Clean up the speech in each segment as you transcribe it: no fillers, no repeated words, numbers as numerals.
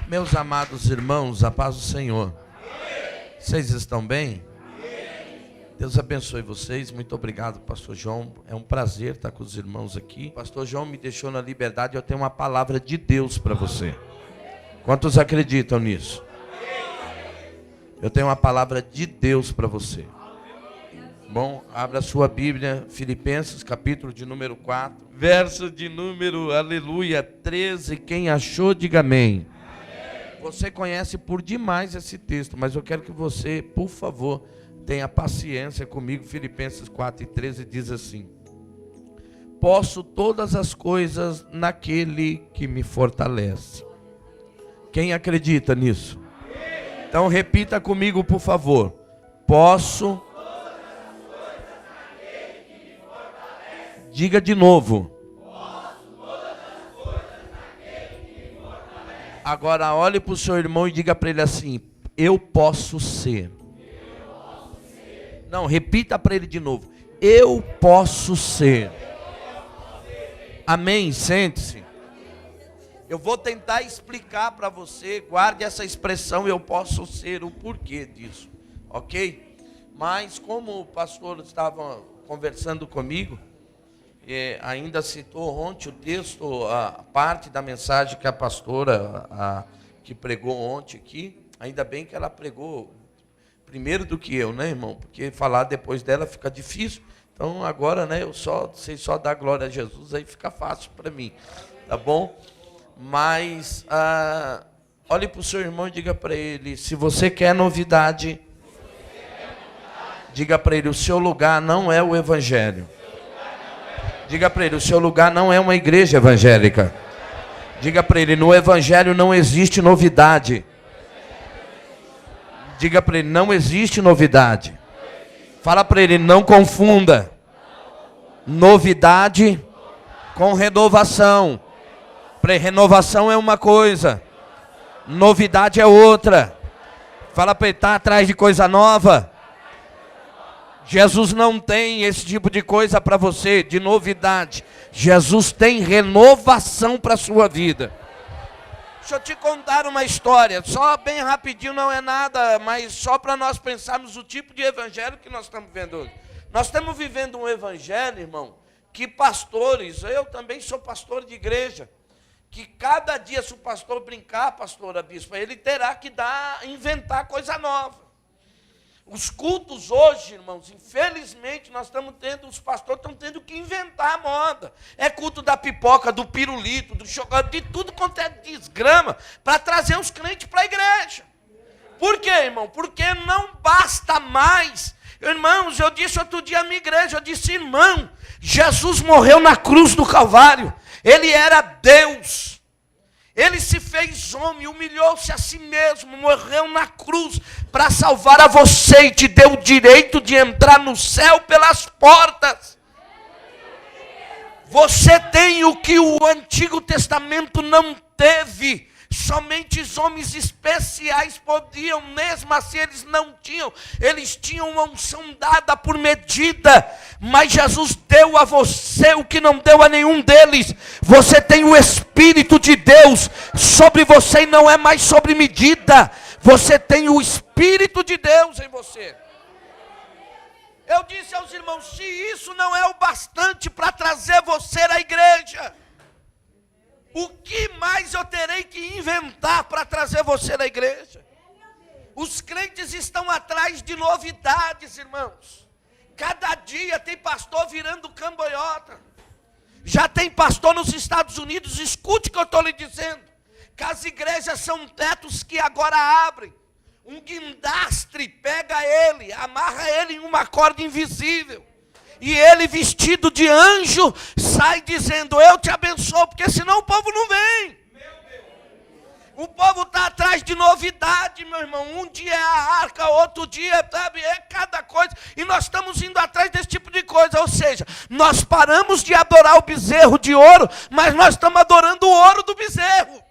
Meus amados irmãos, a paz do Senhor. Vocês estão bem? Deus abençoe vocês. Muito obrigado, pastor João. É um prazer estar com os irmãos aqui. Pastor João me deixou na liberdade. Eu tenho uma palavra de Deus para você. Quantos acreditam nisso? Eu tenho uma palavra de Deus para você. Bom, abra sua Bíblia, Filipenses, capítulo de número 4, verso de número, aleluia, 13. Quem achou, diga amém. Você conhece por demais esse texto, mas eu quero que você, por favor, tenha paciência comigo. Filipenses 4:13 diz assim: posso todas as coisas naquele que me fortalece. Quem acredita nisso? Então repita comigo, por favor. Posso. Diga de novo. Agora olhe para o seu irmão e diga para ele assim: eu posso ser. Não, repita para ele de novo. Eu posso ser. Amém? Sente-se. Eu vou tentar explicar para você, guarde essa expressão, eu posso ser, o porquê disso, ok? Mas como o pastor estava conversando comigo, ainda citou ontem o texto, a parte da mensagem que a pastora que pregou ontem aqui, ainda bem que ela pregou primeiro do que eu, né, irmão? Porque falar depois dela fica difícil. Então agora, né, eu sei só dar glória a Jesus, aí fica fácil para mim, tá bom? Mas olhe para o seu irmão e diga para ele: se você quer novidade, diga para ele, o seu lugar não é o evangelho. Diga para ele, o seu lugar não é uma igreja evangélica. Diga para ele, no evangelho não existe novidade. Diga para ele, não existe novidade. Fala para ele, não confunda novidade com renovação. Renovação é uma coisa, novidade é outra. Fala para ele, está atrás de coisa nova. Jesus não tem esse tipo de coisa para você, de novidade. Jesus tem renovação para a sua vida. Deixa eu te contar uma história, só bem rapidinho, não é nada, mas só para nós pensarmos o tipo de evangelho que nós estamos vivendo hoje. Nós estamos vivendo um evangelho, irmão, que pastores, eu também sou pastor de igreja, que cada dia, se o pastor brincar, pastora bispa, ele terá que inventar coisa nova. Os cultos hoje, irmãos, infelizmente nós estamos tendo, os pastores estão tendo que inventar a moda. É culto da pipoca, do pirulito, do chocolate, de tudo quanto é desgrama, para trazer os crentes para a igreja. Por quê, irmão? Porque não basta mais. Irmãos, eu disse outro dia à minha igreja, eu disse, irmão, Jesus morreu na cruz do Calvário. Ele era Deus. Ele se fez homem, humilhou-se a si mesmo, morreu na cruz para salvar a você e te deu o direito de entrar no céu pelas portas. Você tem o que o Antigo Testamento não teve. Somente os homens especiais podiam, mesmo assim eles não tinham. Eles tinham uma unção dada por medida. Mas Jesus deu a você o que não deu a nenhum deles. Você tem o Espírito de Deus sobre você e não é mais sobre medida. Você tem o Espírito de Deus em você. Eu disse aos irmãos, se isso não é o bastante para trazer você à igreja, o que mais eu terei que inventar para trazer você na igreja? Os crentes estão atrás de novidades, irmãos. Cada dia tem pastor virando cambalhota. Já tem pastor nos Estados Unidos, escute o que eu estou lhe dizendo, que as igrejas são tetos que agora abrem. Um guindastre pega ele, amarra ele em uma corda invisível. E ele, vestido de anjo, sai dizendo, eu te abençoo, porque senão o povo não vem. O povo está atrás de novidade, meu irmão. Um dia é a arca, outro dia, sabe, é cada coisa. E nós estamos indo atrás desse tipo de coisa. Ou seja, nós paramos de adorar o bezerro de ouro, mas nós estamos adorando o ouro do bezerro.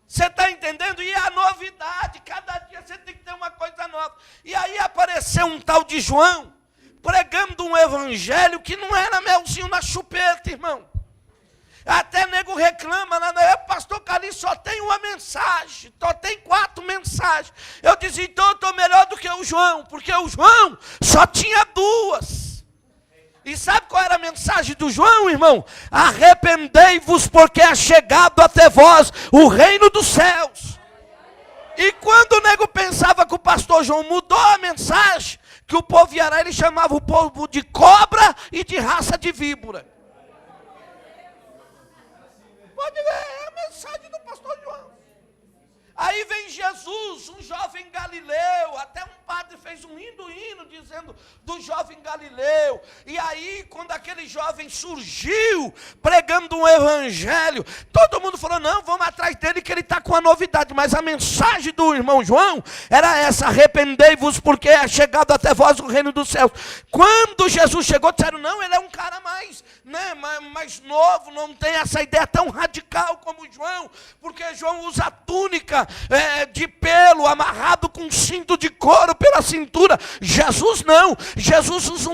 Você está entendendo? E a novidade, cada dia você tem que ter uma coisa nova. E aí apareceu um tal de João, pregando um evangelho que não era melzinho na chupeta, irmão. Até nego reclama, pastor Calixto só tem uma mensagem, só tem 4 mensagens. Eu dizia, então eu estou melhor do que o João, porque o João só tinha 2. E sabe qual era a mensagem do João, irmão? Arrependei-vos, porque é chegado até vós o reino dos céus. E quando o nego pensava que o pastor João mudou a mensagem, que o povo ia lá, ele chamava o povo de cobra e de raça de víbora. Pode ver, é a mensagem do pastor João. Aí vem Jesus, um jovem galileu, até um padre fez um lindo hino dizendo do jovem galileu. E aí, quando aquele jovem surgiu, pregando um evangelho, todo mundo falou, não, vamos atrás dele que ele está com a novidade. Mas a mensagem do irmão João era essa, arrependei-vos porque é chegado até vós o reino dos céus. Quando Jesus chegou, disseram, não, ele é um cara mais novo, não tem essa ideia tão radical como João, porque João usa túnica de pelo, amarrado com cinto de couro pela cintura. Jesus não, Jesus usa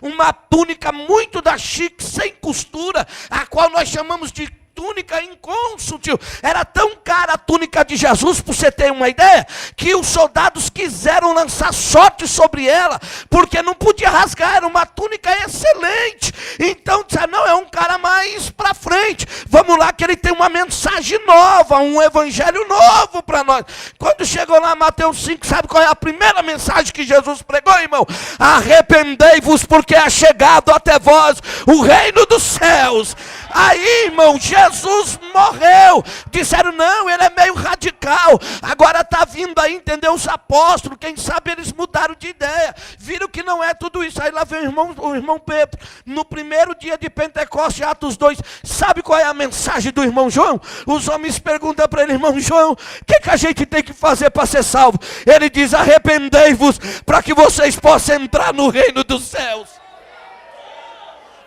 uma túnica muito da chique, sem costura, a qual nós chamamos de túnica incônsul. Era tão cara a túnica de Jesus, para você ter uma ideia, que os soldados quiseram lançar sorte sobre ela, porque não podia rasgar, era uma túnica excelente. Então disseram, não, é um cara mais para frente, vamos lá que ele tem uma mensagem nova, um evangelho novo para nós. Quando chegou lá Mateus 5, sabe qual é a primeira mensagem que Jesus pregou, irmão? Arrependei-vos porque é chegado até vós o reino dos céus. Aí, irmão, Jesus morreu. Disseram, não, ele é meio radical. Agora está vindo aí, entendeu? Os apóstolos, quem sabe eles mudaram de ideia. Viram que não é tudo isso. Aí lá vem o irmão Pedro. No primeiro dia de Pentecostes, Atos 2. Sabe qual é a mensagem do irmão João? Os homens perguntam para ele, irmão João, o que a gente tem que fazer para ser salvo? Ele diz, arrependei-vos para que vocês possam entrar no reino dos céus.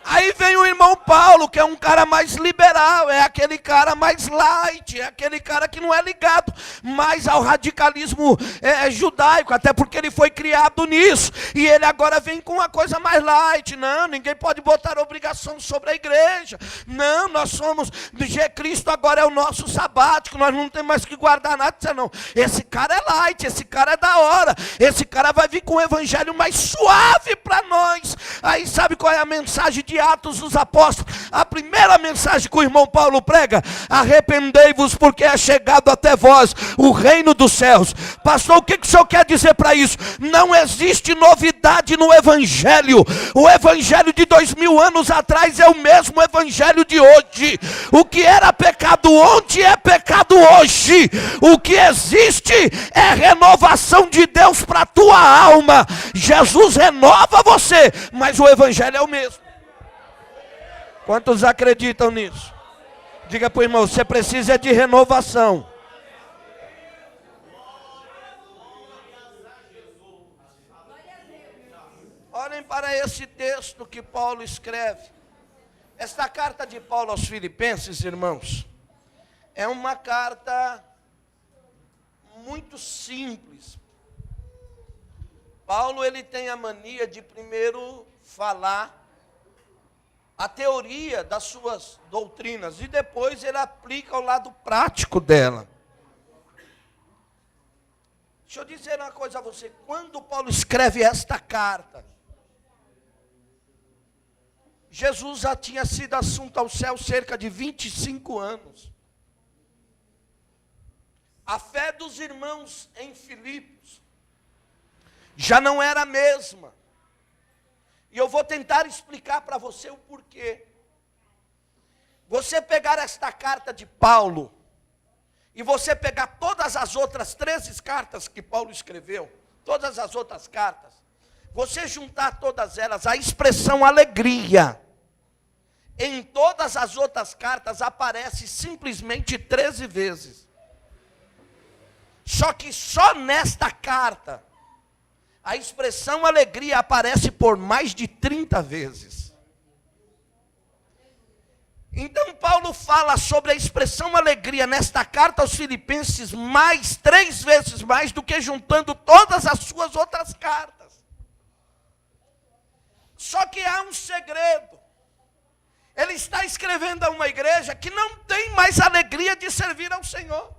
Aí vem o irmão Paulo, que é um cara mais liberal, é aquele cara mais light, é aquele cara que não é ligado mais ao radicalismo judaico, até porque ele foi criado nisso, e ele agora vem com uma coisa mais light. Não, ninguém pode botar obrigação sobre a igreja, não, nós somos, Cristo agora é o nosso sabático, nós não temos mais que guardar nada. Não, esse cara é light, esse cara é da hora, esse cara vai vir com um evangelho mais suave para nós. Aí sabe qual é a mensagem de Atos dos Apóstolos? A primeira mensagem que o irmão Paulo prega, arrependei-vos porque é chegado até vós o reino dos céus. Pastor, o que o senhor quer dizer para isso? Não existe novidade no evangelho. O evangelho de 2000 anos atrás é o mesmo evangelho de hoje. O que era pecado ontem é pecado hoje. O que existe é renovação de Deus para a tua alma. Jesus renova você, mas o evangelho é o mesmo. Quantos acreditam nisso? Diga para o irmão, você precisa de renovação. Olhem para esse texto que Paulo escreve. Esta carta de Paulo aos Filipenses, irmãos, é uma carta muito simples. Paulo, ele tem a mania de primeiro falar a teoria das suas doutrinas e depois ele aplica o lado prático dela. Deixa eu dizer uma coisa a você. Quando Paulo escreve esta carta, Jesus já tinha sido assunto ao céu cerca de 25 anos. A fé dos irmãos em Filipos já não era a mesma. E eu vou tentar explicar para você o porquê. Você pegar esta carta de Paulo, e você pegar todas as outras 13 cartas que Paulo escreveu, todas as outras cartas, você juntar todas elas, a expressão alegria, em todas as outras cartas aparece simplesmente 13 vezes. Só que só nesta carta, a expressão alegria aparece por mais de 30 vezes. Então Paulo fala sobre a expressão alegria nesta carta aos Filipenses 3 vezes mais do que juntando todas as suas outras cartas. Só que há um segredo. Ele está escrevendo a uma igreja que não tem mais alegria de servir ao Senhor.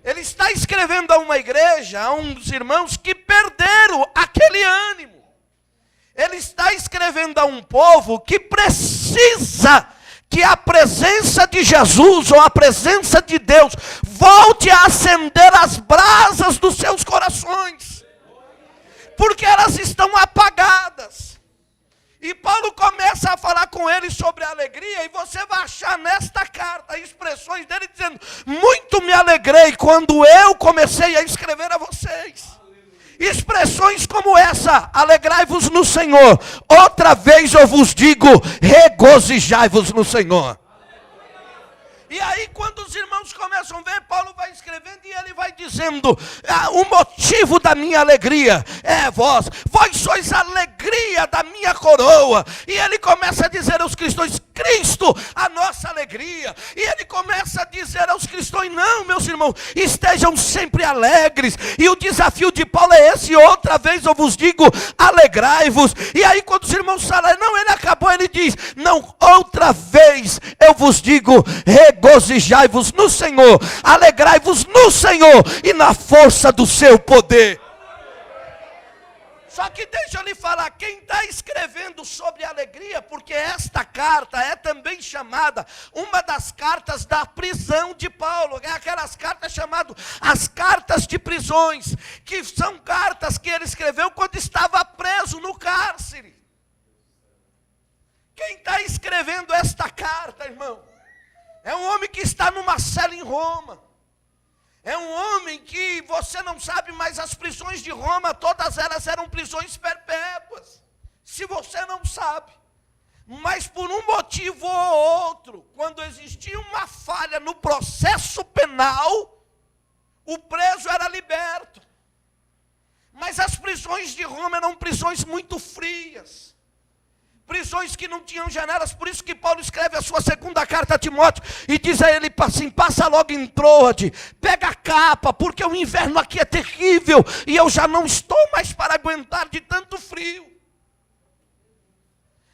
Ele está escrevendo a uma igreja, a uns irmãos que perderam aquele ânimo. Ele está escrevendo a um povo que precisa que a presença de Jesus, ou a presença de Deus, volte a acender as brasas dos seus corações. Porque elas estão apagadas. E Paulo começa a falar com eles sobre a alegria, e você vai achar nesta carta expressões dele dizendo: muito me alegrei quando eu comecei a escrever a vocês. Expressões como essa: alegrai-vos no Senhor. Outra vez eu vos digo, regozijai-vos no Senhor. E aí quando os irmãos começam a ver, Paulo vai escrevendo e ele vai dizendo: o motivo da minha alegria é vós sois a alegria da minha coroa. E ele começa a dizer aos cristãos: Cristo, a nossa alegria. E ele começa a dizer aos cristãos: não, meus irmãos, estejam sempre alegres. E o desafio de Paulo é esse: outra vez eu vos digo, alegrai-vos. E aí quando os irmãos falam, não, ele acabou, ele diz: não, outra vez eu vos digo, regozijai-vos no Senhor, alegrai-vos no Senhor e na força do seu poder. Só que deixa eu lhe falar, quem está escrevendo sobre alegria, porque esta carta é também chamada uma das cartas da prisão de Paulo, é aquelas cartas chamadas as cartas de prisões, que são cartas que ele escreveu quando estava preso no cárcere. Quem está escrevendo esta carta, irmão, é um homem que está numa cela em Roma. É um homem que você não sabe, mas as prisões de Roma, todas elas eram prisões perpétuas. Se você não sabe. Mas por um motivo ou outro, quando existia uma falha no processo penal, o preso era liberto. Mas as prisões de Roma eram prisões muito frias. Prisões que não tinham janelas, por isso que Paulo escreve a sua segunda carta a Timóteo, e diz a ele assim: passa logo em Troade, pega a capa, porque o inverno aqui é terrível, e eu já não estou mais para aguentar de tanto frio.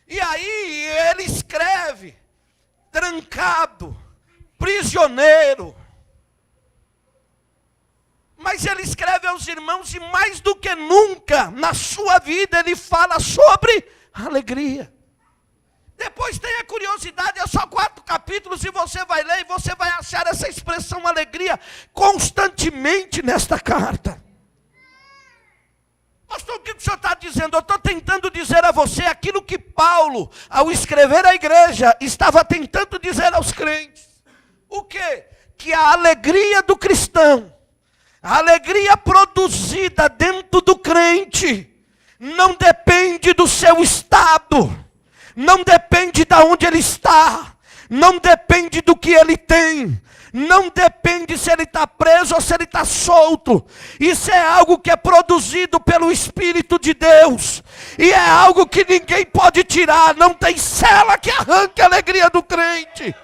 E aí ele escreve, trancado, prisioneiro, mas ele escreve aos irmãos, e mais do que nunca, na sua vida, ele fala sobre alegria. Depois tem a curiosidade, é só 4 capítulos, e você vai ler e você vai achar essa expressão alegria constantemente nesta carta. Pastor, o que o senhor está dizendo? Eu estou tentando dizer a você aquilo que Paulo, ao escrever à igreja, estava tentando dizer aos crentes. O quê? Que a alegria do cristão, a alegria produzida dentro do crente, não depende do seu estado, não depende de onde ele está, não depende do que ele tem, não depende se ele está preso ou se ele está solto. Isso é algo que é produzido pelo Espírito de Deus, e é algo que ninguém pode tirar. Não tem cela que arranque a alegria do crente.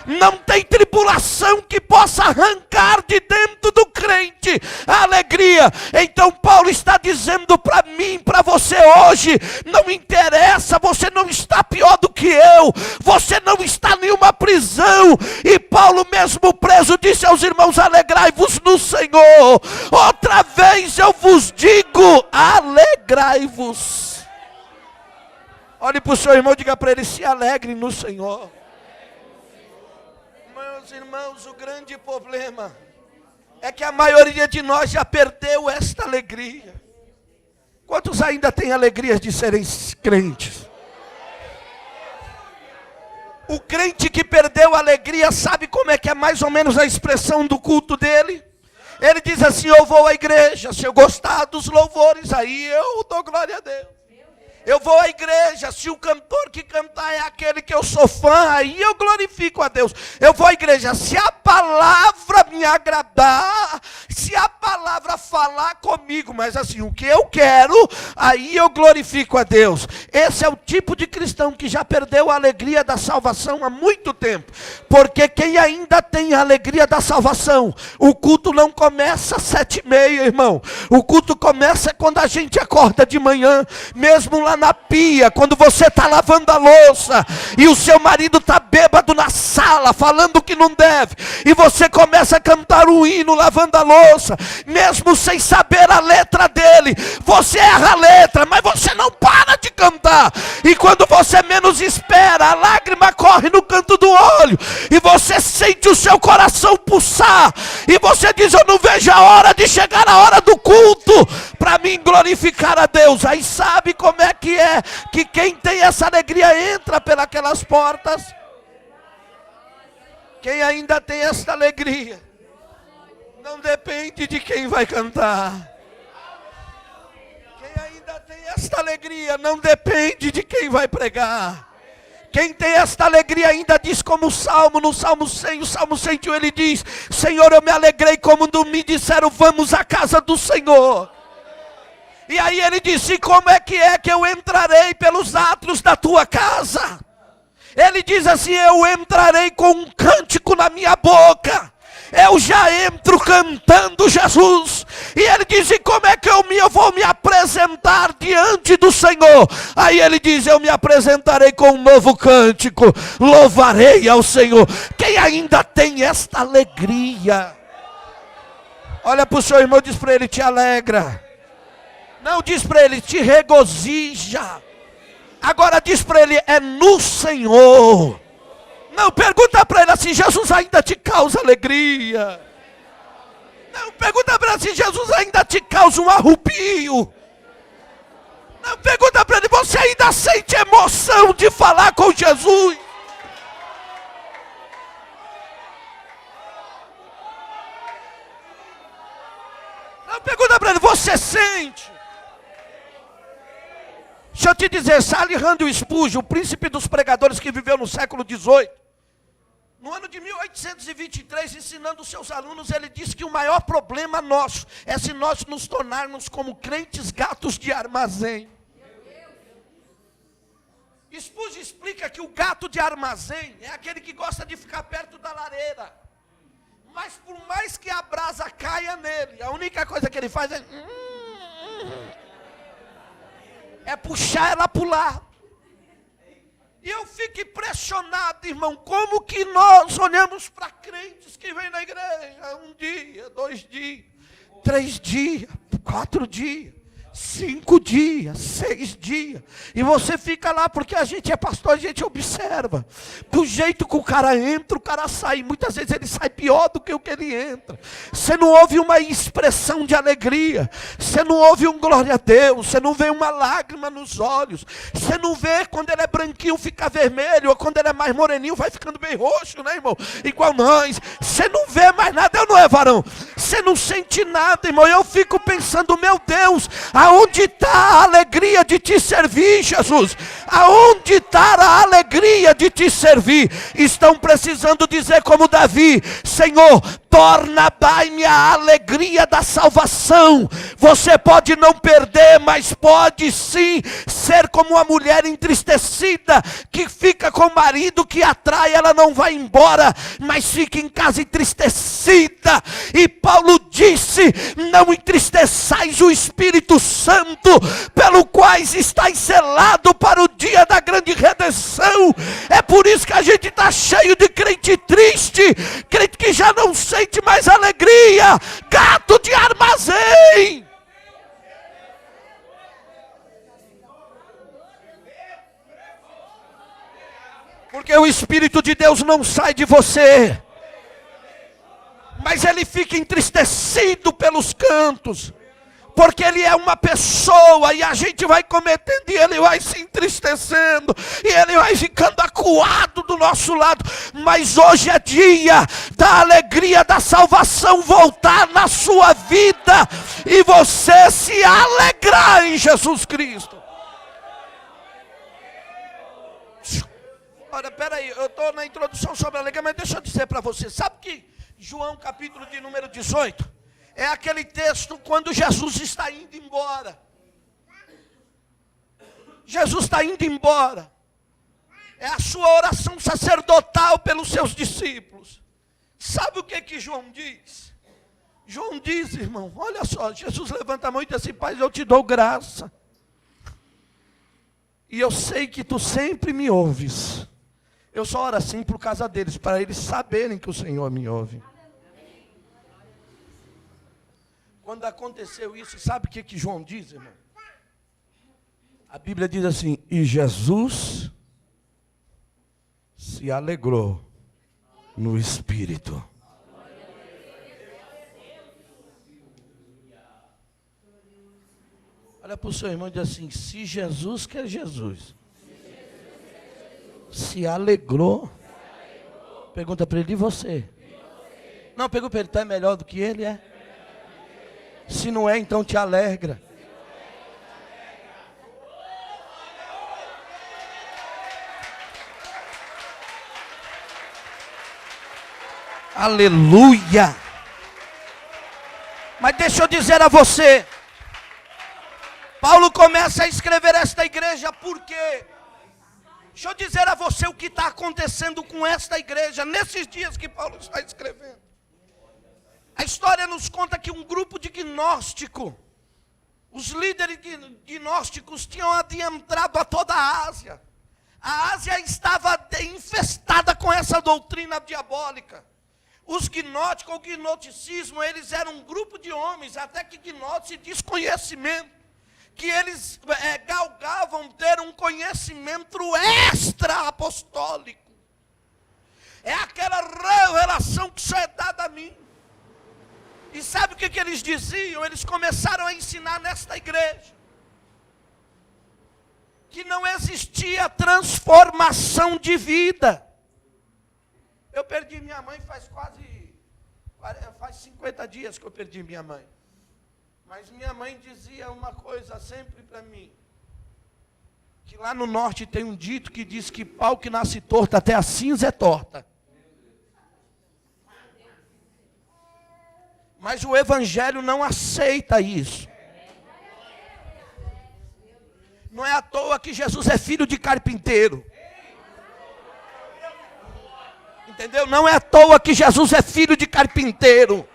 Não tem tribulação que possa arrancar de dentro do crente a alegria. Então Paulo está dizendo para mim, para você hoje: não interessa, você não está pior do que eu, você não está em nenhuma prisão. E Paulo, mesmo preso, disse aos irmãos: alegrai-vos no Senhor. Outra vez eu vos digo, alegrai-vos. Olhe para o seu irmão e diga para ele: se alegre no Senhor. Meus irmãos, o grande problema é que a maioria de nós já perdeu esta alegria. Quantos ainda têm alegria de serem crentes? O crente que perdeu a alegria, sabe como é que é mais ou menos a expressão do culto dele? Ele diz assim: eu vou à igreja, se eu gostar dos louvores, aí eu dou glória a Deus. Eu vou à igreja, se o cantor que cantar é aquele que eu sou fã, aí eu glorifico a Deus. Eu vou à igreja, se a palavra me agradar, se a palavra falar comigo, mas assim, o que eu quero, aí eu glorifico a Deus. Esse é o tipo de cristão que já perdeu a alegria da salvação há muito tempo. Porque quem ainda tem a alegria da salvação, o culto não começa às 7h30, irmão. O culto começa quando a gente acorda de manhã, mesmo lá na pia, quando você está lavando a louça, e o seu marido está bêbado na sala, falando que não deve, e você começa a cantar um hino lavando a louça, mesmo sem saber a letra dele, você erra a letra, mas você não para de cantar, e quando você menos espera, a lágrima corre no canto do olho, e você sente o seu coração pulsar, e você diz: eu não vejo a hora de chegar a hora do culto, para mim glorificar a Deus. Aí sabe como é que quem tem essa alegria entra pelas portas? Quem ainda tem essa alegria, não depende de quem vai cantar. Quem ainda tem esta alegria, não depende de quem vai pregar. Quem tem esta alegria ainda diz como o Salmo, no Salmo 100, o Salmo 101, ele diz: Senhor, eu me alegrei quando me disseram, vamos à casa do Senhor. E aí ele disse: como é que eu entrarei pelos átrios da tua casa? Ele diz assim: eu entrarei com um cântico na minha boca. Eu já entro cantando Jesus. E ele diz: e como é que eu vou me apresentar diante do Senhor? Aí ele diz: eu me apresentarei com um novo cântico, louvarei ao Senhor. Quem ainda tem esta alegria, olha para o seu irmão e diz para ele: te alegra. Não, diz para ele: te regozija. Agora diz para ele: é no Senhor. Não, pergunta para ele assim: Jesus ainda te causa alegria? Não, pergunta para ele assim: Jesus ainda te causa um arrepio? Não, pergunta para ele: você ainda sente emoção de falar com Jesus? Não, pergunta para ele: você sente? Deixa eu te dizer, Sally Randall Spurgeon, o príncipe dos pregadores que viveu no século XVIII, no ano de 1823, ensinando os seus alunos, ele disse que o maior problema nosso é se nós nos tornarmos como crentes gatos de armazém. Spurgeon explica que o gato de armazém é aquele que gosta de ficar perto da lareira, mas por mais que a brasa caia nele, a única coisa que ele faz é puxar ela para o lado. E eu fico impressionado, irmão, como que nós olhamos para crentes que vêm na igreja 1 dia, 2 dias, 3 dias, 4 dias, 5 dias, 6 dias, e você fica lá, porque a gente é pastor, a gente observa, do jeito que o cara entra, o cara sai, muitas vezes ele sai pior do que o que ele entra. Você não ouve uma expressão de alegria, você não ouve um glória a Deus, você não vê uma lágrima nos olhos, você não vê quando ele é branquinho fica vermelho, ou quando ele é mais moreninho vai ficando bem roxo, né, irmão? Igual nós, você não vê mais nada, não é, varão? Você não sente nada, irmão. Eu fico pensando: meu Deus, aonde está a alegria de te servir, Jesus? Aonde está a alegria de te servir? Estão precisando dizer como Davi: Senhor, torna-me a alegria da salvação. Você pode não perder, mas pode sim ser como uma mulher entristecida, que fica com o marido que atrai, ela não vai embora, mas fica em casa entristecida. E Paulo disse: não entristeçais o Espírito Santo, pelo qual estáis selado para o dia da grande redenção. É por isso que a gente está cheio de crente triste, crente que já não sente mais alegria, gato de armazém. Porque o Espírito de Deus não sai de você, mas ele fica entristecido pelos cantos, porque ele é uma pessoa, e a gente vai cometendo, e ele vai se entristecendo, e ele vai ficando acuado do nosso lado. Mas hoje é dia da alegria da salvação voltar na sua vida, e você se alegrar em Jesus Cristo. Olha, peraí, eu estou na introdução sobre a alegria, mas deixa eu dizer para você, sabe que João capítulo de número 18, é aquele texto quando Jesus está indo embora. Jesus está indo embora. É a sua oração sacerdotal pelos seus discípulos. Sabe o que João diz? João diz, irmão, olha só, Jesus levanta a mão e diz assim: Pai, eu te dou graça. E eu sei que tu sempre me ouves. Eu só oro assim por causa deles, para eles saberem que o Senhor me ouve. Quando aconteceu isso, sabe o que João diz, irmão? A Bíblia diz assim: e Jesus se alegrou no Espírito. Olha para o seu irmão e diz assim: se Jesus, que é Jesus, se alegrou. Pergunta para ele: e você? Não, pergunta para ele: tu é melhor do que ele? É? Se não é, então te alegra. Aleluia. Mas deixa eu dizer a você, Paulo começa a escrever esta igreja por quê? Deixa eu dizer a você o que está acontecendo com esta igreja nesses dias que Paulo está escrevendo. A história nos conta que um grupo de gnósticos, os líderes gnósticos tinham adentrado a toda a Ásia. A Ásia estava infestada com essa doutrina diabólica. Os gnósticos, o gnosticismo, eles eram um grupo de homens, até que gnóstico se diz conhecimento, que eles galgavam ter um conhecimento extra apostólico. É aquela revelação que só é dada a mim. E sabe o que eles diziam? Eles começaram a ensinar nesta igreja que não existia transformação de vida. Eu perdi minha mãe faz 50 dias que eu perdi minha mãe. Mas minha mãe dizia uma coisa sempre para mim, que lá no norte tem um dito que diz que pau que nasce torto, até a cinza é torta. Mas o evangelho não aceita isso. Não é à toa que Jesus é filho de carpinteiro. Entendeu? Não é à toa que Jesus é filho de carpinteiro.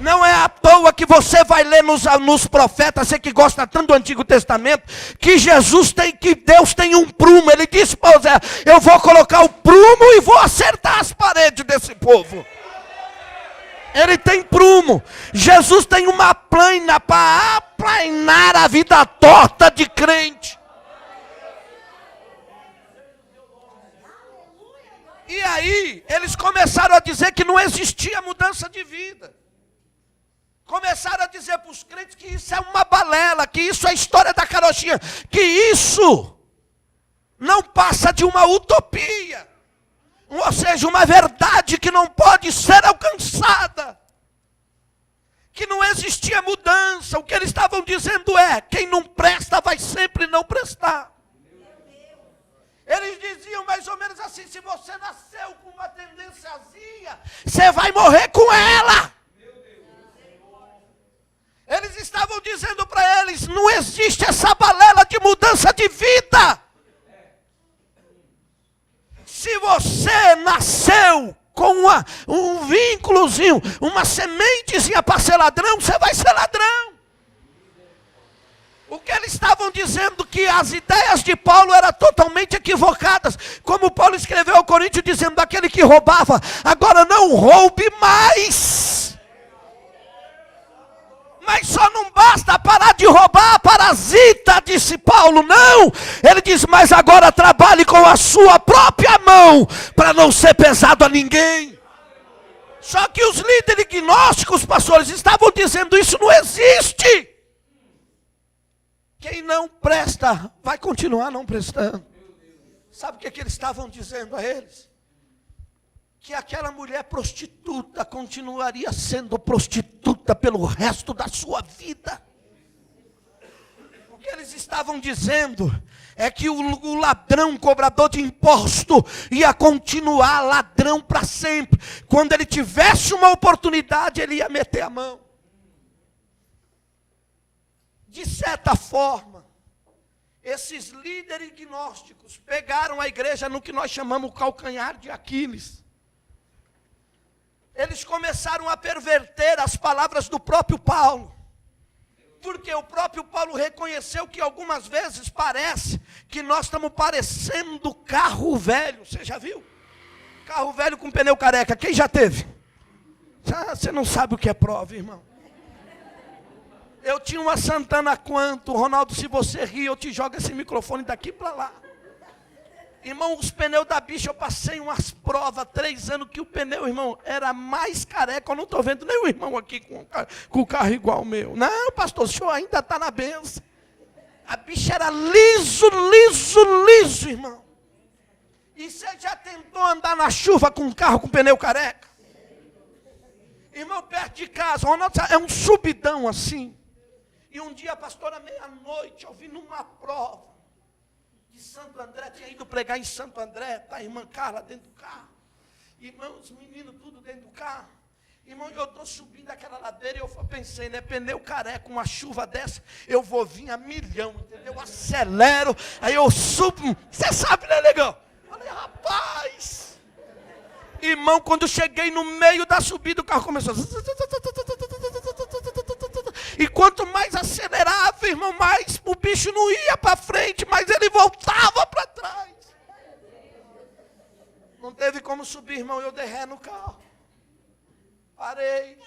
Não é à toa que você vai ler nos profetas, você que gosta tanto do Antigo Testamento, que Deus tem um prumo. Ele disse para José: eu vou colocar o prumo e vou acertar as paredes desse povo. Ele tem prumo. Jesus tem uma plana para aplanar a vida torta de crente. E aí, eles começaram a dizer que não existia mudança de vida. Começaram a dizer para os crentes que isso é uma balela, que isso é história da carochinha, que isso não passa de uma utopia. Ou seja, uma verdade que não pode ser alcançada. Que não existia mudança. O que eles estavam dizendo é: quem não presta vai sempre não prestar. Eles diziam mais ou menos assim: se você nasceu com uma tendênciazinha, você vai morrer com ela. Eles estavam dizendo para eles: não existe essa balela de mudança de vida. Se você nasceu com um vínculozinho, uma sementezinha para ser ladrão, você vai ser ladrão. O que eles estavam dizendo que as ideias de Paulo eram totalmente equivocadas. Como Paulo escreveu ao Coríntios dizendo: daquele que roubava, agora não roube mais. Mas só não basta parar de roubar, parasita, disse Paulo. Não, ele diz: mas agora trabalhe com a sua própria mão, para não ser pesado a ninguém. Só que os líderes gnósticos, pastores, estavam dizendo: isso não existe. Quem não presta, vai continuar não prestando. Sabe o que eles estavam dizendo a eles? Que aquela mulher prostituta continuaria sendo prostituta pelo resto da sua vida. O que eles estavam dizendo é que o ladrão, cobrador de imposto, ia continuar ladrão para sempre. Quando ele tivesse uma oportunidade, ele ia meter a mão. De certa forma, esses líderes gnósticos pegaram a igreja no que nós chamamos o calcanhar de Aquiles. Eles começaram a perverter as palavras do próprio Paulo. Porque o próprio Paulo reconheceu que algumas vezes parece que nós estamos parecendo carro velho. Você já viu? Carro velho com pneu careca. Quem já teve? Você não sabe o que é prova, irmão. Eu tinha uma Santana Quanto. Ronaldo, se você rir, eu te jogo esse microfone daqui para lá. Irmão, os pneus da bicha, eu passei umas provas, 3 anos, que o pneu, irmão, era mais careca. Eu não estou vendo nenhum irmão aqui com o carro igual o meu. Não, pastor, o senhor ainda está na benção. A bicha era liso, irmão. E você já tentou andar na chuva com um carro com pneu careca? Irmão, perto de casa, Ronaldo, é um subidão assim. E um dia, pastor, à meia-noite, eu vi numa prova de Santo André, tinha ido pregar em Santo André, tá a irmã Carla dentro do carro. Irmão, os meninos tudo dentro do carro. Irmão, eu estou subindo aquela ladeira e eu pensei, né, pneu careca, uma chuva dessa, eu vou vir a milhão, entendeu? Eu acelero, aí eu subo, você sabe, né, legal? Falei, rapaz. Irmão, quando eu cheguei no meio da subida, o carro começou. E quanto mais acelerava, irmão, mais o bicho não ia para frente, mas ele voltava para trás. Não teve como subir, irmão, eu dei ré no carro. Parei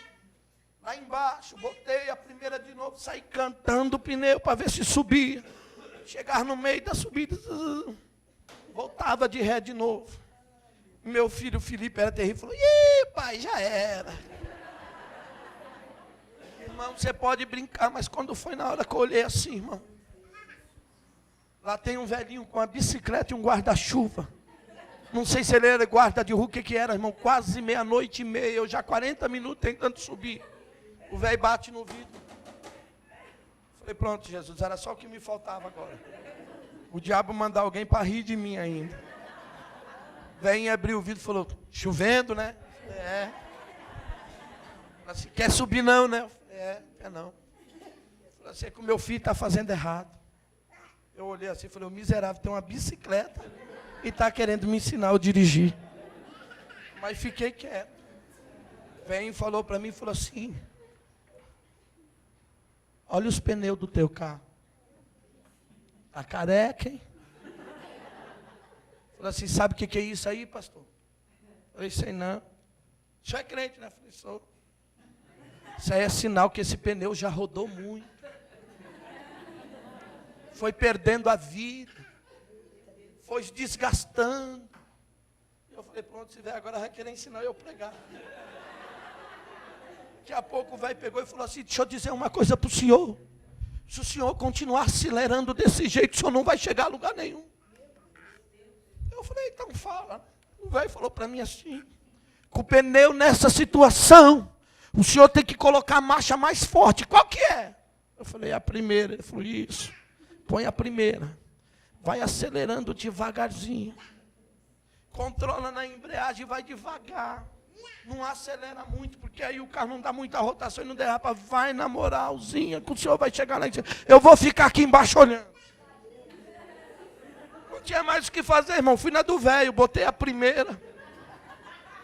lá embaixo, botei a primeira de novo, saí cantando o pneu para ver se subia. Chegar no meio da subida, voltava de ré de novo. Meu filho Felipe era terrível, falou, ih, pai, já era. Irmão, você pode brincar, mas quando foi na hora que eu olhei assim, irmão, lá tem um velhinho com uma bicicleta e um guarda-chuva. Não sei se ele era guarda de rua, o que era, irmão, quase 00:30, eu já 40 minutos tentando subir. O velho bate no vidro. Falei, pronto, Jesus, era só o que me faltava agora. O diabo mandar alguém para rir de mim ainda. Velhinho abriu o vidro e falou, chovendo, né? É. Falei assim, quer subir não, né? Quer não. Falei assim, é que o meu filho está fazendo errado. Eu olhei assim e falei, o miserável tem uma bicicleta e está querendo me ensinar a dirigir. Mas fiquei quieto. Velhinho falou para mim, falou assim, olha os pneus do teu carro. Tá careca, hein? Falei assim, sabe o que é isso aí, pastor? Eu falei, sei não. O senhor é crente, né? Eu falei, sou. Isso aí é sinal que esse pneu já rodou muito. Foi perdendo a vida. Foi desgastando. Eu falei, pronto, se vier agora vai querer ensinar eu a pregar. Daqui a pouco o velho pegou e falou assim, deixa eu dizer uma coisa para o senhor. Se o senhor continuar acelerando desse jeito, o senhor não vai chegar a lugar nenhum. Eu falei, então fala. O velho falou para mim assim, com o pneu nessa situação, o senhor tem que colocar a marcha mais forte. Qual que é? Eu falei, a primeira. Ele falou, isso. Põe a primeira. Vai acelerando devagarzinho. Controla na embreagem e vai devagar. Não acelera muito, porque aí o carro não dá muita rotação e não derrapa. Vai na moralzinha, que o senhor vai chegar lá e dizer, eu vou ficar aqui embaixo olhando. Não tinha mais o que fazer, irmão. Fui na do velho, botei a primeira.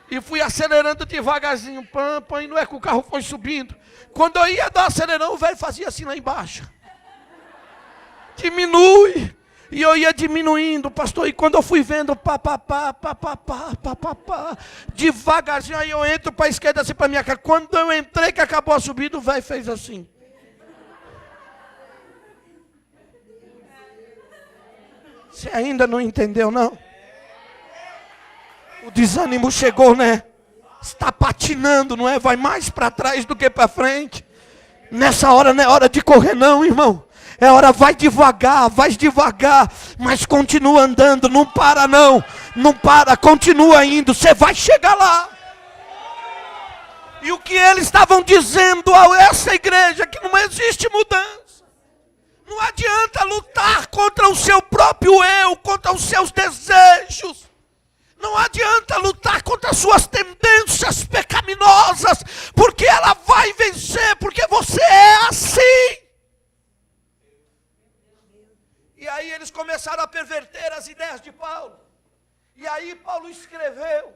E fui acelerando devagarzinho. Pam, e não é que o carro foi subindo. Quando eu ia dar um acelerão, o velho fazia assim lá embaixo. Diminui. E eu ia diminuindo, pastor. E quando eu fui vendo, devagarzinho, aí eu entro para a esquerda, assim para minha cara. Quando eu entrei, que acabou a subida, o velho fez assim. Você ainda não entendeu, não? O desânimo chegou, né? Está patinando, não é? Vai mais para trás do que para frente. Nessa hora não é hora de correr, não, irmão. É hora, vai devagar, mas continua andando, não para não. Não para, continua indo, você vai chegar lá. E o que eles estavam dizendo a essa igreja, que não existe mudança. Não adianta lutar contra o seu próprio eu, contra os seus desejos. Não adianta lutar contra as suas tendências pecaminosas, porque ela vai vencer, porque você é assim. E aí eles começaram a perverter as ideias de Paulo. E aí Paulo escreveu.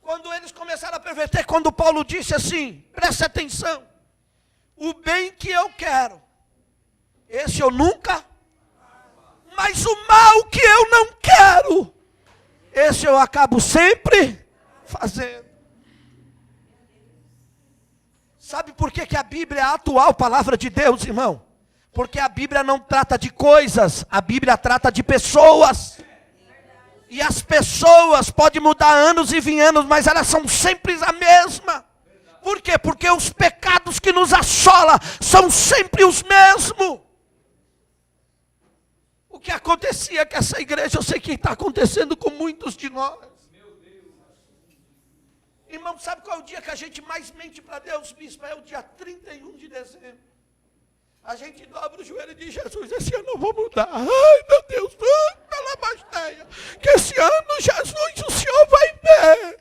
Quando eles começaram a perverter, quando Paulo disse assim, preste atenção. O bem que eu quero, esse eu nunca. Mas o mal que eu não quero, esse eu acabo sempre fazendo. Sabe por que a Bíblia é a atual palavra de Deus, irmão? Porque a Bíblia não trata de coisas, a Bíblia trata de pessoas. E as pessoas podem mudar anos e vir anos, mas elas são sempre a mesma. Por quê? Porque os pecados que nos assolam são sempre os mesmos. O que acontecia com essa igreja, eu sei que está acontecendo com muitos de nós. Irmão, sabe qual é o dia que a gente mais mente para Deus, bispo? É o dia 31 de dezembro. A gente dobra o joelho e diz: Jesus, esse ano eu vou mudar. Ai, meu Deus, pela basteia. Que esse ano, Jesus, o Senhor vai ver.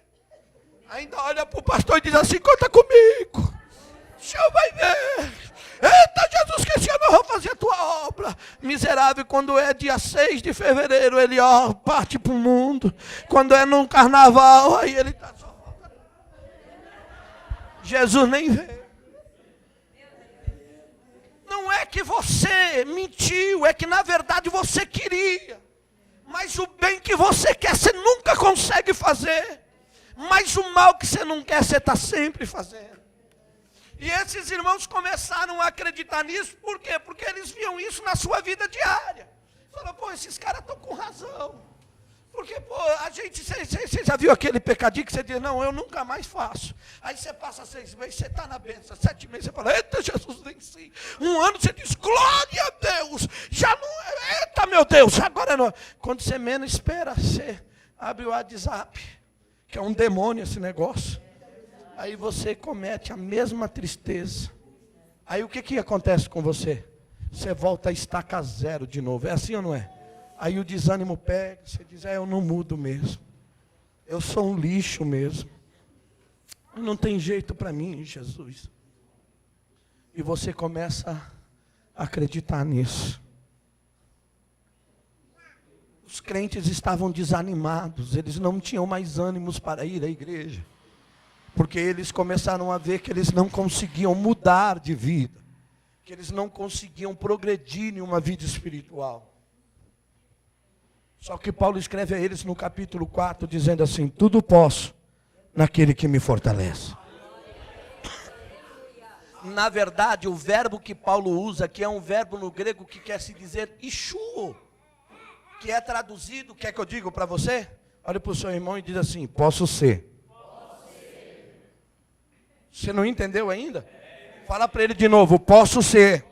Ainda olha para o pastor e diz assim: conta comigo. O Senhor vai ver. Eita, Jesus, que esse ano eu vou fazer a tua obra. Miserável, quando é dia 6 de fevereiro, ele parte para o mundo. Quando é num carnaval, aí ele está só. Jesus nem vê. Não é que você mentiu, é que na verdade você queria. Mas o bem que você quer, você nunca consegue fazer. Mas o mal que você não quer, você está sempre fazendo. E esses irmãos começaram a acreditar nisso, por quê? Porque eles viam isso na sua vida diária. Falaram: pô, esses caras estão com razão. Porque, pô, a gente, você já viu aquele pecadinho que você diz: não, eu nunca mais faço. Aí você passa 6 meses, você está na bênção, 7 meses, você fala: eita, Jesus, venci. Um ano você diz: glória a Deus, já não, eita, meu Deus, agora não. Quando você menos espera, você abre o WhatsApp, que é um demônio esse negócio. Aí você comete a mesma tristeza. Aí o que acontece com você? Você volta a estaca zero de novo. É assim ou não é? Aí o desânimo pega, você diz: eu não mudo mesmo. Eu sou um lixo mesmo. Não tem jeito para mim, Jesus. E você começa a acreditar nisso. Os crentes estavam desanimados, eles não tinham mais ânimos para ir à igreja. Porque eles começaram a ver que eles não conseguiam mudar de vida. Que eles não conseguiam progredir em uma vida espiritual. Só que Paulo escreve a eles no capítulo 4, dizendo assim: tudo posso naquele que me fortalece. Na verdade, o verbo que Paulo usa aqui é um verbo no grego que quer se dizer ishuo, que é traduzido, quer que eu diga para você? Olha para o seu irmão e diz assim: posso ser. Você não entendeu ainda? Fala para ele de novo: posso ser.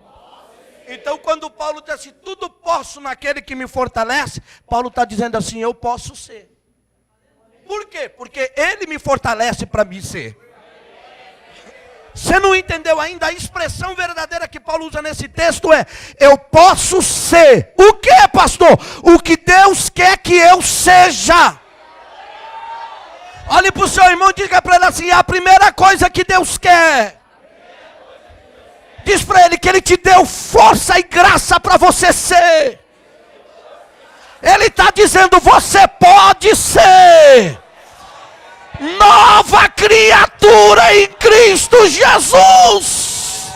Então, quando Paulo diz assim: tudo posso naquele que me fortalece, Paulo está dizendo assim: eu posso ser. Por quê? Porque ele me fortalece para me ser. Você não entendeu ainda? A expressão verdadeira que Paulo usa nesse texto é: eu posso ser. O que, pastor? O que Deus quer que eu seja. Olhe para o seu irmão e diga para ele assim: a primeira coisa que Deus quer. Diz para ele que ele te deu força e graça para você ser. Ele está dizendo: você pode ser nova criatura em Cristo Jesus.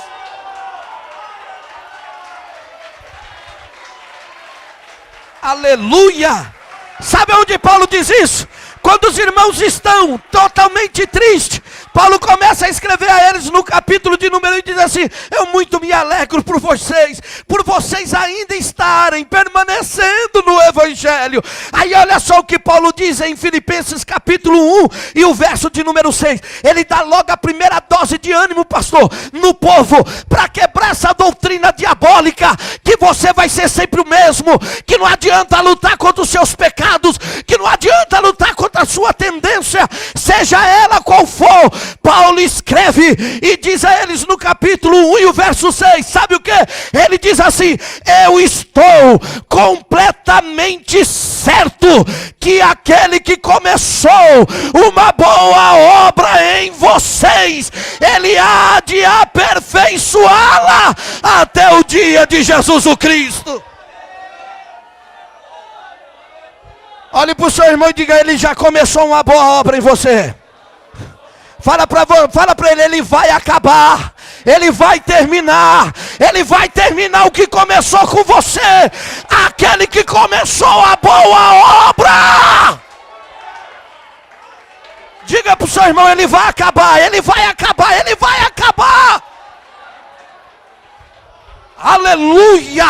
Aleluia. Sabe onde Paulo diz isso? Quando os irmãos estão totalmente tristes, Paulo começa a escrever a eles no capítulo de número 1 e diz assim: eu muito me alegro por vocês ainda estarem permanecendo no Evangelho. Aí olha só o que Paulo diz em Filipenses capítulo 1 e o verso de número 6. Ele dá logo a primeira dose de ânimo, pastor, no povo, para quebrar essa doutrina diabólica, que você vai ser sempre o mesmo, que não adianta lutar contra os seus pecados, que não adianta lutar contra a sua tendência, seja ela qual for. Paulo escreve e diz a eles no capítulo 1 e o verso 6, sabe o que? Ele diz assim: eu estou completamente certo que aquele que começou uma boa obra em vocês, ele há de aperfeiçoá-la até o dia de Jesus o Cristo. Olhe para o seu irmão e diga: ele já começou uma boa obra em você. Fala para ele: ele vai acabar. Ele vai terminar o que começou com você. Aquele que começou a boa obra. Diga para o seu irmão, ele vai acabar. Aleluia!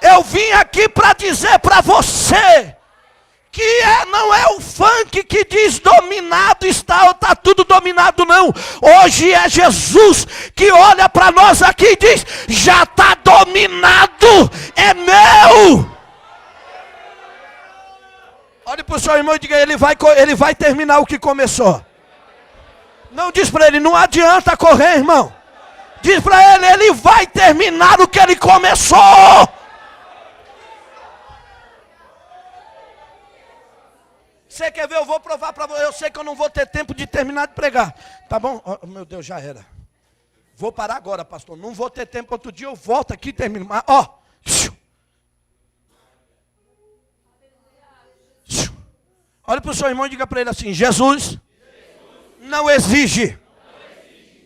Eu vim aqui para dizer para você que não é o funk que diz dominado está ou está tudo dominado, não. Hoje é Jesus que olha para nós aqui e diz, já está dominado, é meu. Olhe para o seu irmão e diga, ele vai terminar o que começou. Não diz para ele, não adianta correr, irmão. Diz para ele vai terminar o que ele começou. Você quer ver? Eu vou provar para você. Eu sei que eu não vou ter tempo de terminar de pregar. Tá bom? Oh, meu Deus, já era. Vou parar agora, pastor. Não vou ter tempo. Outro dia eu volto aqui e termino. Mas, ó. Olha para o seu irmão e diga para ele assim, Jesus não exige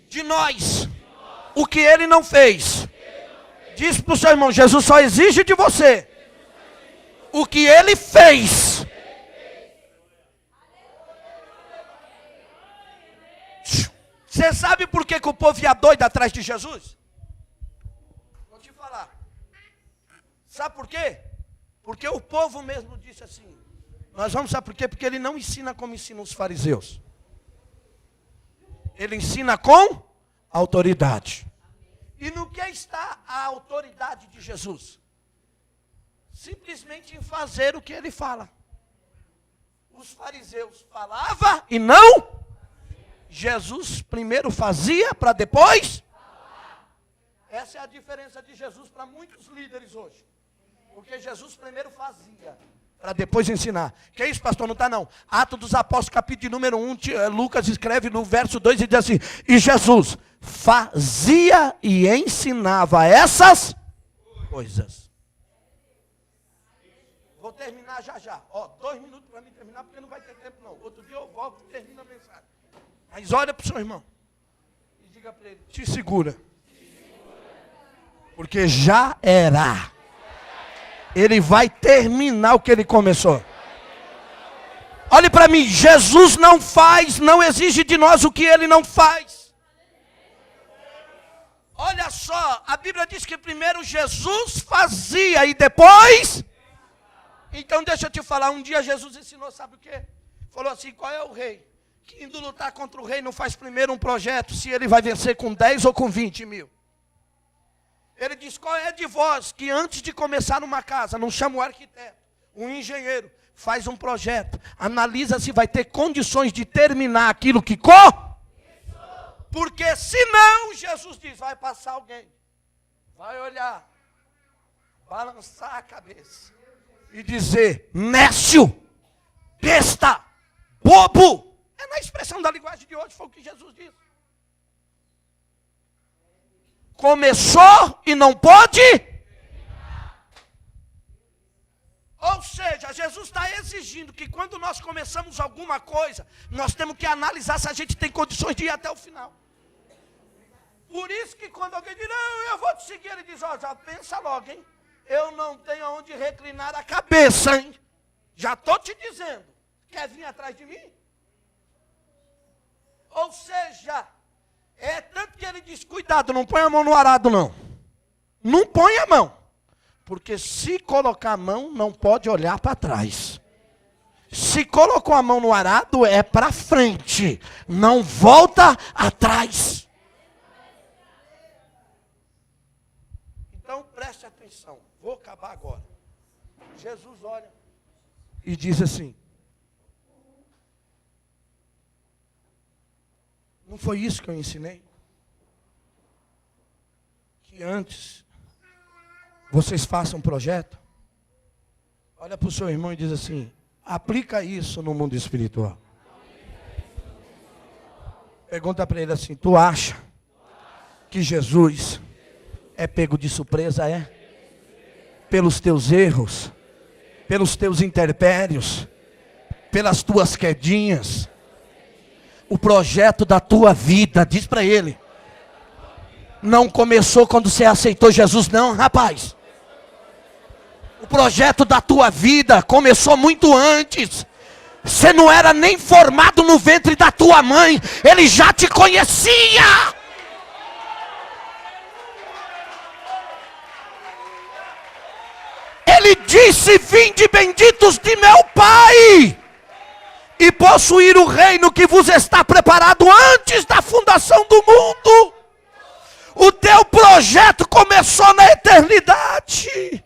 de nós o que ele não fez. Diz para o seu irmão, Jesus só exige de você o que ele fez. Você sabe por que o povo ia doido atrás de Jesus? Vou te falar. Sabe por quê? Porque o povo mesmo disse assim. Nós vamos saber por quê? Porque ele não ensina como ensinam os fariseus. Ele ensina com autoridade. E no que está a autoridade de Jesus? Simplesmente em fazer o que ele fala. Os fariseus falavam e não. Jesus primeiro fazia para depois. Essa é a diferença de Jesus para muitos líderes hoje. Porque Jesus primeiro fazia para depois ensinar. Que é isso, pastor? Não está não. Atos dos Apóstolos, capítulo de número 1, Lucas escreve no verso 2 e diz assim, e Jesus fazia e ensinava essas coisas. Vou terminar já. Ó, 2 minutos para mim terminar, porque não vai ter tempo não. Outro dia eu volto e termino a mensagem. Mas olha para o seu irmão e diga para ele, te segura. Porque já era. Ele vai terminar o que ele começou. Olhe para mim, Jesus não exige de nós o que ele não faz. Olha só, a Bíblia diz que primeiro Jesus fazia e depois. Então deixa eu te falar, um dia Jesus ensinou, sabe o quê? Falou assim, qual é o rei? Que indo lutar contra o rei não faz primeiro um projeto, se ele vai vencer com 10 ou com 20 mil. Ele diz, qual é de vós que antes de começar uma casa, não chama o arquiteto, um engenheiro, faz um projeto, analisa se vai ter condições de terminar aquilo que porque senão, Jesus diz, vai passar alguém, vai olhar, balançar a cabeça e dizer, nécio, besta, bobo. É na expressão da linguagem de hoje, foi o que Jesus disse. Começou e não pode. Ou seja, Jesus está exigindo que quando nós começamos alguma coisa, nós temos que analisar se a gente tem condições de ir até o final. Por isso que quando alguém diz, não, eu vou te seguir, ele diz, ó, já pensa logo, hein? Eu não tenho aonde reclinar a cabeça, hein? Já estou te dizendo. Quer vir atrás de mim? Ou seja, é tanto que ele diz, cuidado, não põe a mão no arado não. Não põe a mão. Porque se colocar a mão, não pode olhar para trás. Se colocou a mão no arado, é para frente. Não volta atrás. Então preste atenção. Vou acabar agora. Jesus olha e diz assim. Não foi isso que eu ensinei? Que antes vocês façam um projeto, olha para o seu irmão e diz assim, aplica isso no mundo espiritual. Pergunta para ele assim, tu acha que Jesus é pego de surpresa, é? Pelos teus erros, pelos teus interpérios, pelas tuas quedinhas. O projeto da tua vida, diz para ele, Não começou quando você aceitou Jesus, não, rapaz. O projeto da tua vida começou muito antes. Você não era nem formado no ventre da tua mãe, Ele já te conhecia. Ele disse: vinde benditos de meu Pai, e possuir o reino que vos está preparado antes da fundação do mundo. O teu projeto começou na eternidade.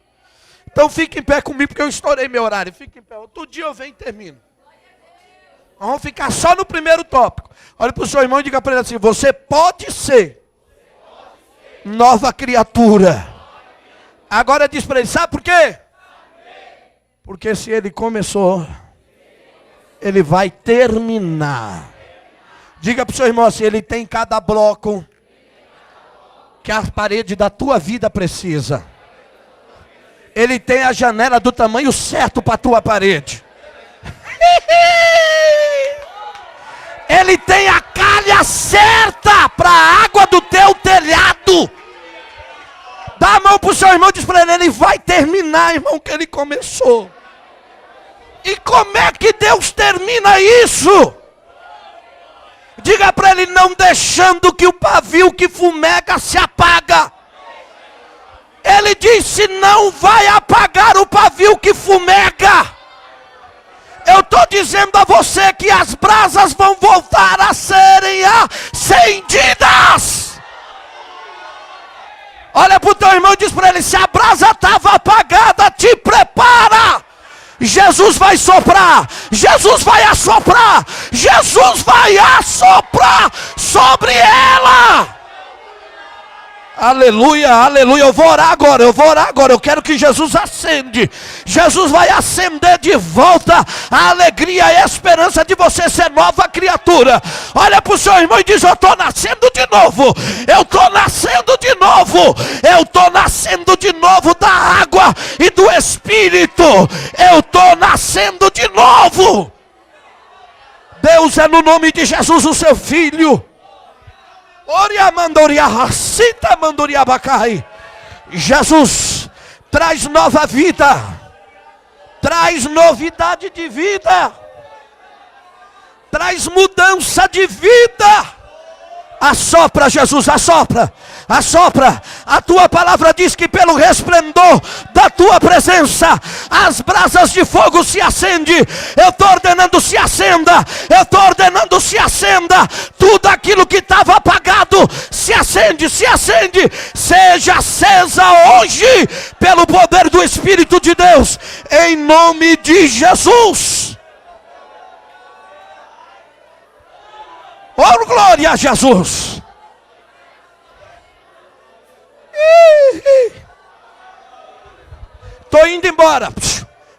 Então fique em pé comigo, porque eu estourei meu horário. Fique em pé, outro dia eu venho e termino. Vamos ficar só no primeiro tópico. Olha para o seu irmão e diga para ele assim: você pode ser nova criatura. Agora diz para ele, sabe por quê? Porque se ele começou, ele vai terminar. Diga para o seu irmão assim: ele tem cada bloco que a parede da tua vida precisa. Ele tem a janela do tamanho certo para a tua parede. Ele tem a calha certa para a água do teu telhado. Dá a mão para o seu irmão e diz para ele: ele vai terminar, irmão, que ele começou. E como é que Deus termina isso? Diga para ele: não deixando que o pavio que fumega se apaga. Ele disse: não vai apagar o pavio que fumega. Eu estou dizendo a você que as brasas vão voltar a serem acendidas. Olha para o teu irmão e diz para ele: se a brasa estava apagada, te prepara. Jesus vai soprar, Jesus vai assoprar, Jesus vai assoprar sobre ela. Aleluia, aleluia. Eu vou orar agora, eu quero que Jesus acende. Jesus vai acender de volta a alegria e a esperança de você ser nova criatura. Olha para o seu irmão e diz: eu estou nascendo de novo. Eu estou nascendo de novo. Eu estou nascendo de novo da água e do Espírito. Eu estou nascendo de novo. Deus, é no nome de Jesus o seu filho. Jesus traz nova vida, traz novidade de vida, traz mudança de vida. Assopra, Jesus, assopra, assopra. A tua palavra diz que pelo resplendor da tua presença as brasas de fogo se acendem. Eu estou ordenando se acenda, eu estou ordenando se acenda. Tudo aquilo que estava apagado se acende, se acende. Seja acesa hoje pelo poder do Espírito de Deus, em nome de Jesus. Oh, glória a Jesus. Estou indo embora.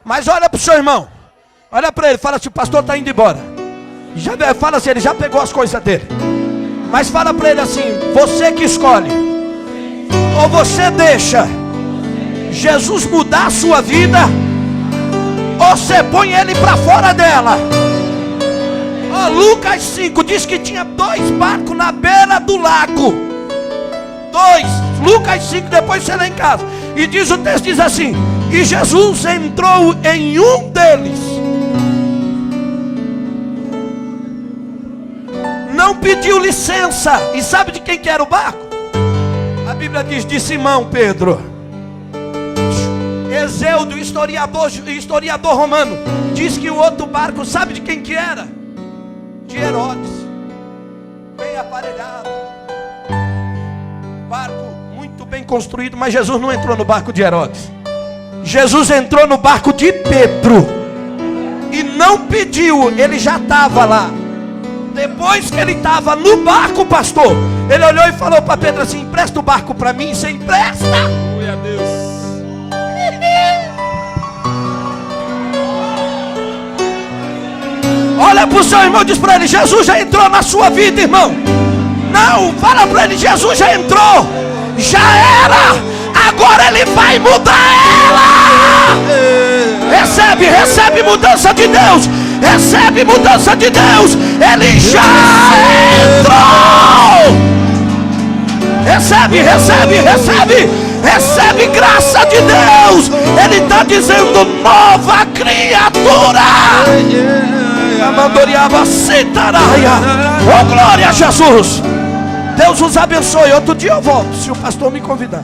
Mas olha para o seu irmão. Olha para ele, fala assim: o pastor está indo embora. Fala assim, ele já pegou as coisas dele. Mas fala para ele assim: você que escolhe. Ou você deixa Jesus mudar a sua vida, ou você põe ele para fora dela. Lucas 5 diz que tinha 2 barcos na beira do lago. 2. Lucas 5, depois você lê em casa. E diz o texto, diz assim: e Jesus entrou em um deles. Não pediu licença. E sabe de quem que era o barco? A Bíblia diz: de Simão Pedro. Heseudo, historiador romano, diz que o outro barco, sabe de quem que era? De Herodes. Bem aparelhado, barco muito bem construído. Mas Jesus não entrou no barco de Herodes. Jesus entrou no barco de Pedro. E não pediu, ele já estava lá. Depois que ele estava no barco, pastor, ele olhou e falou para Pedro assim: empresta o barco para mim. Você empresta? Glória a Deus. Olha para o seu irmão e diz para ele: Jesus já entrou na sua vida, irmão. Não, fala para ele: Jesus já entrou, já era, agora ele vai mudar ela. Recebe mudança de Deus, recebe mudança de Deus. Ele já entrou. recebe, recebe, recebe, recebe graça de Deus. Ele está dizendo: nova criatura. Oh, glória a Jesus. Deus os abençoe. Outro dia eu volto, se o pastor me convidar.